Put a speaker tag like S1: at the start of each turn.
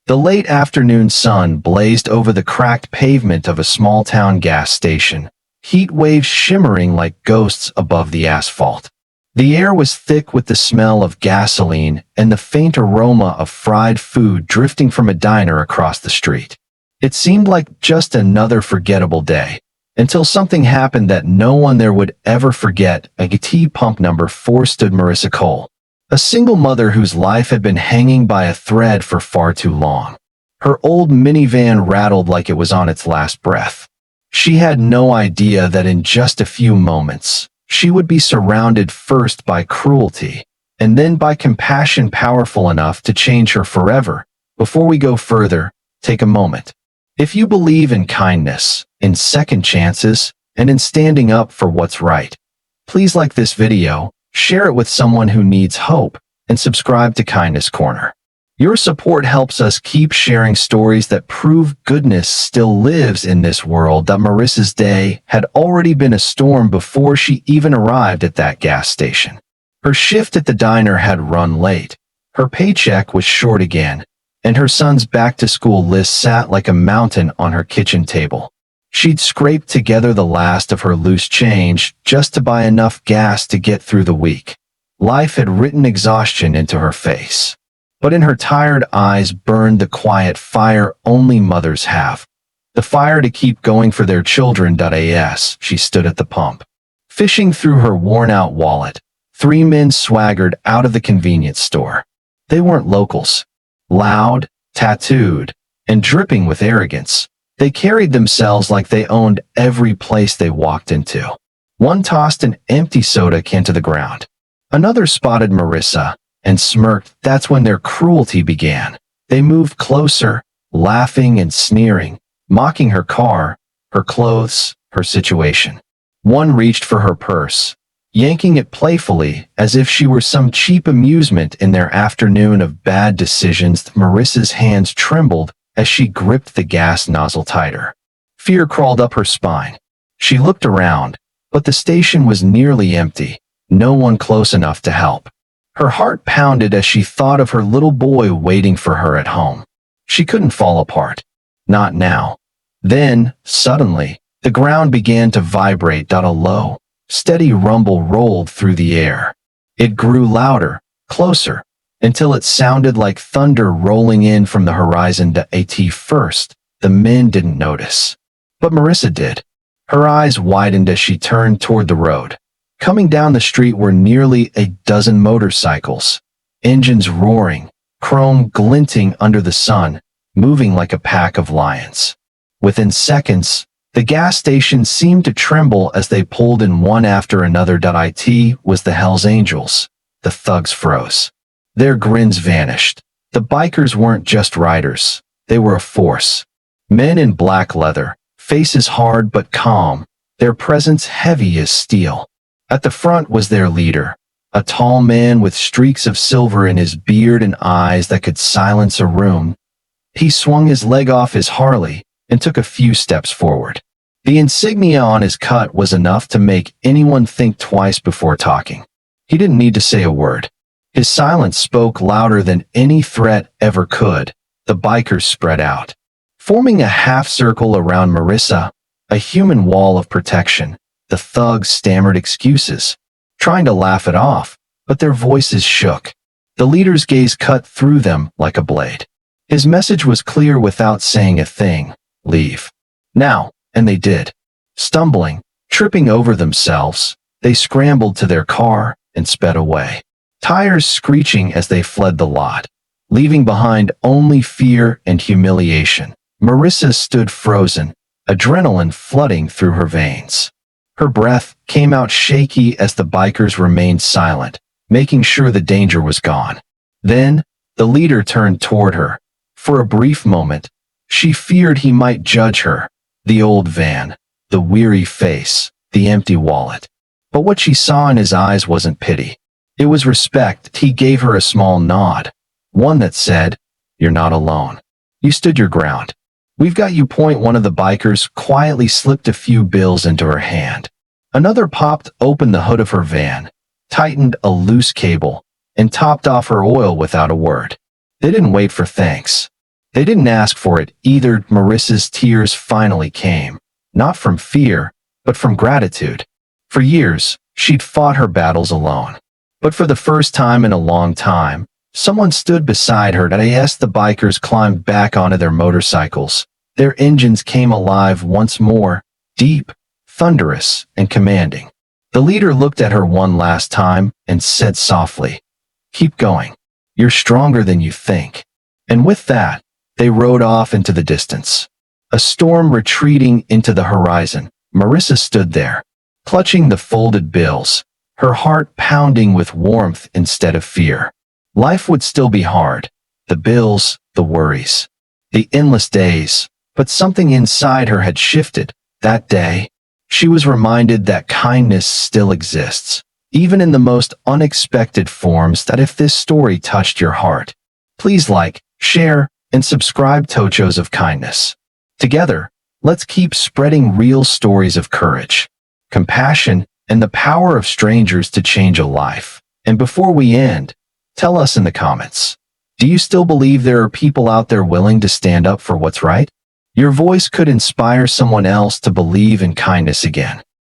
S1: The late afternoon sun blazed over the cracked pavement of a small-town gas station, heat waves shimmering like ghosts above the asphalt. The air was thick with the smell of gasoline and the faint aroma of fried food drifting from a diner across the street. It seemed like just another forgettable day, until something happened that no one there would ever forget. At T pump number 4 stood Marissa Cole, a single mother whose life had been hanging by a thread for far too long. Her old minivan rattled like it was on its last breath. She had no idea that in just a few moments, she would be surrounded first by cruelty, and then by compassion powerful enough to change her forever. Before we go further, take a moment. If you believe in kindness, in second chances, and in standing up for what's right, please like this video, share it with someone who needs hope, and subscribe to Kindness Corner. Your support helps us keep sharing stories that prove goodness still lives in this world. Marissa's day had already been a storm before she even arrived at that gas station. Her shift at the diner had run late, her paycheck was short again, and her son's back-to-school list sat like a mountain on her kitchen table. She'd scraped together the last of her loose change just to buy enough gas to get through the week. Life had written exhaustion into her face. But in her tired eyes burned the quiet fire only mothers have. The fire to keep going for their children. As she stood at the pump, fishing through her worn-out wallet, 3 men swaggered out of the convenience store. They weren't locals. Loud, tattooed, and dripping with arrogance, they carried themselves like they owned every place they walked into. One tossed an empty soda can to the ground. Another spotted Marissa and smirked. That's when their cruelty began. They moved closer, laughing and sneering, mocking her car, her clothes, her situation. One reached for her purse, yanking it playfully as if she were some cheap amusement in their afternoon of bad decisions. Marissa's hands trembled as she gripped the gas nozzle tighter. Fear crawled up her spine. She looked around, but the station was nearly empty, no one close enough to help. Her heart pounded as she thought of her little boy waiting for her at home. She couldn't fall apart. Not now. Then, suddenly, the ground began to vibrate. A low, steady rumble rolled through the air. It grew louder, closer, until it sounded like thunder rolling in from the horizon. At first, the men didn't notice. But Marissa did. Her eyes widened as she turned toward the road. Coming down the street were nearly a dozen motorcycles, engines roaring, chrome glinting under the sun, moving like a pack of lions. Within seconds, the gas station seemed to tremble as they pulled in one after another. It was the Hells Angels. The thugs froze. Their grins vanished. The bikers weren't just riders, they were a force. Men in black leather, faces hard but calm, their presence heavy as steel. At the front was their leader, a tall man with streaks of silver in his beard and eyes that could silence a room. He swung his leg off his Harley and took a few steps forward. The insignia on his cut was enough to make anyone think twice before talking. He didn't need to say a word. His silence spoke louder than any threat ever could. The bikers spread out, forming a half-circle around Marissa, a human wall of protection. The thugs stammered excuses, trying to laugh it off, but their voices shook. The leader's gaze cut through them like a blade. His message was clear without saying a thing. Leave. Now, and they did. Stumbling, tripping over themselves, they scrambled to their car and sped away, tires screeching as they fled the lot, leaving behind only fear and humiliation. Marissa stood frozen, adrenaline flooding through her veins. Her breath came out shaky as the bikers remained silent, making sure the danger was gone. Then, the leader turned toward her. For a brief moment, she feared he might judge her. The old van, the weary face, the empty wallet. But what she saw in his eyes wasn't pity. It was respect. He gave her a small nod, one that said, "You're not alone. You stood your ground. We've got you." One of the bikers quietly slipped a few bills into her hand. Another popped open the hood of her van, tightened a loose cable, and topped off her oil without a word. They didn't wait for thanks. They didn't ask for it either. Marissa's tears finally came, not from fear, but from gratitude. For years, she'd fought her battles alone. But for the first time in a long time, someone stood beside her. As the bikers climbed back onto their motorcycles, their engines came alive once more, deep, thunderous, and commanding. The leader looked at her one last time and said softly, "Keep going. You're stronger than you think." And with that, they rode off into the distance. A storm retreating into the horizon, Marissa stood there, clutching the folded bills, her heart pounding with warmth instead of fear. Life would still be hard, the bills, the worries, the endless days, but something inside her had shifted. That day, she was reminded that kindness still exists, even in the most unexpected forms. That if this story touched your heart, please like, share, and subscribe to Tochos of Kindness. Together, let's keep spreading real stories of courage, compassion, and the power of strangers to change a life. And before we end, tell us in the comments, do you still believe there are people out there willing to stand up for what's right? Your voice could inspire someone else to believe in kindness again.